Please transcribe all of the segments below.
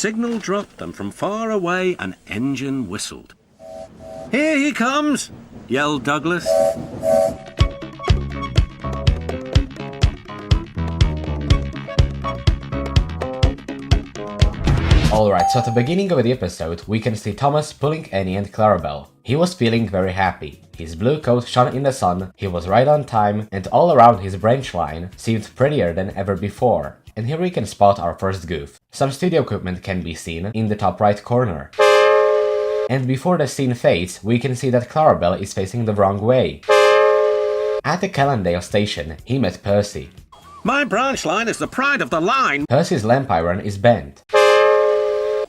signal dropped and from far away an engine whistled. "Here he comes!" yelled Douglas. Alright, so at the beginning of the episode, we can see Thomas pulling Annie and Clarabelle. He was feeling very happy. His blue coat shone in the sun, he was right on time, and all around his branch line seemed prettier than ever before. And here we can spot our first goof. Some studio equipment can be seen in the top right corner. And before the scene fades, we can see that Clarabelle is facing the wrong way. At the Callendale station, he met Percy. "My branch line is the pride of the line!" Percy's lamp iron is bent.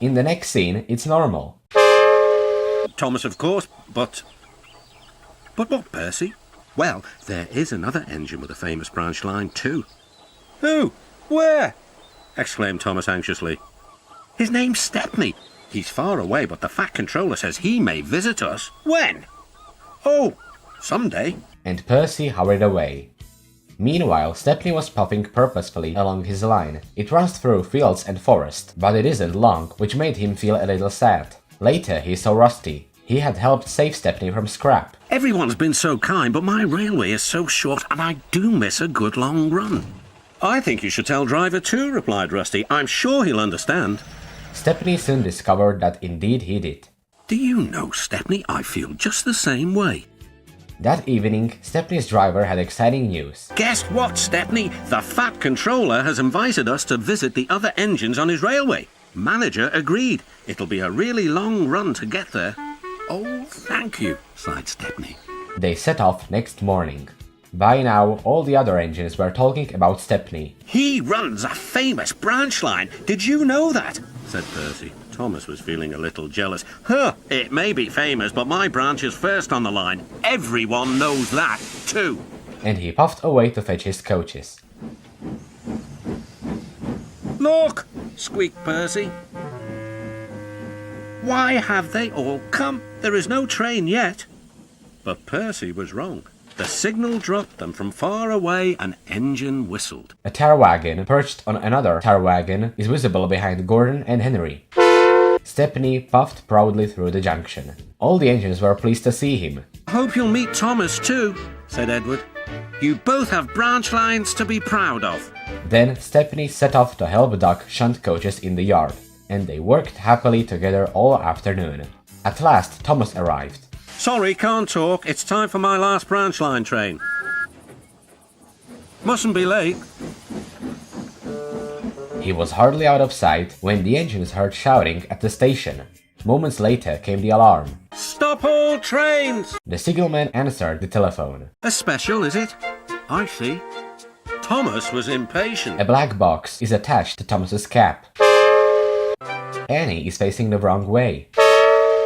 In the next scene, it's normal. Thomas, of course, but what, Percy? Well, there is another engine with a famous branch line too. Who? Where? Exclaimed Thomas anxiously. His name's Stepney. He's far away, but the Fat Controller says he may visit us. When? Oh, someday. And Percy hurried away. Meanwhile, Stepney was puffing purposefully along his line. It runs through fields and forest, but it isn't long, which made him feel a little sad. Later he saw Rusty. He had helped save Stepney from scrap. "Everyone's been so kind, but my railway is so short and I do miss a good long run." "I think you should tell Driver too," replied Rusty. "I'm sure he'll understand." Stepney soon discovered that indeed he did. "Do you know, Stepney, I feel just the same way." That evening, Stepney's driver had exciting news. "Guess what, Stepney? The Fat Controller has invited us to visit the other engines on his railway. Manager agreed. It'll be a really long run to get there." "Oh, thank you," sighed Stepney. They set off next morning. By now, all the other engines were talking about Stepney. "He runs a famous branch line. Did you know that?" said Percy. Thomas was feeling a little jealous. It may be famous, but my branch is first on the line. Everyone knows that, too." And he puffed away to fetch his coaches. "Look!" squeaked Percy. "Why have they all come? There is no train yet." But Percy was wrong. The signal dropped and from far away an engine whistled. A tar wagon, perched on another tar wagon, is visible behind Gordon and Henry. Stepney puffed proudly through the junction. All the engines were pleased to see him. "Hope you'll meet Thomas too," said Edward. "You both have branch lines to be proud of." Then Stepney set off to help Doc shunt coaches in the yard, and they worked happily together all afternoon. At last Thomas arrived. "Sorry, can't talk. It's time for my last branch line train. Mustn't be late." He was hardly out of sight when the engines heard shouting at the station. Moments later came the alarm. "Stop all trains!" The signalman answered the telephone. "A special, is it? I see." Thomas was impatient. A black box is attached to Thomas's cap. Annie is facing the wrong way.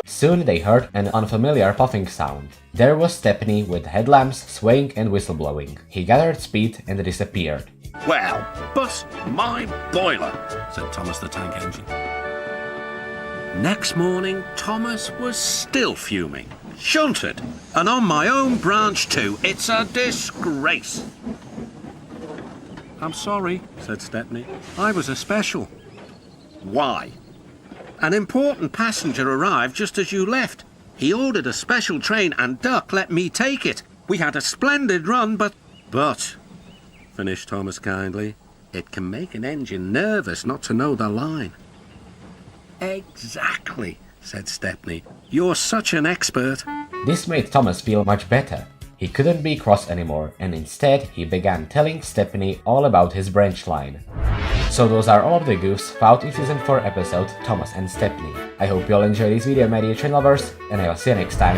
Soon they heard an unfamiliar puffing sound. There was Stepney with headlamps swaying and whistleblowing. He gathered speed and disappeared. "Well, bust my boiler," said Thomas the Tank Engine. Next morning, Thomas was still fuming. "Shunted, and on my own branch too. It's a disgrace." "I'm sorry," said Stepney. "I was a special." "Why?" "An important passenger arrived just as you left. He ordered a special train and Duck let me take it. We had a splendid run, but..." "But," finished Thomas kindly, "it can make an engine nervous not to know the line." "Exactly," said Stepney. "You're such an expert." This made Thomas feel much better. He couldn't be cross anymore, and instead he began telling Stepney all about his branch line. So those are all of the goofs found in season 4 episode Thomas and Stepney. I hope you all enjoyed this video, my dear train lovers, and I will see you next time.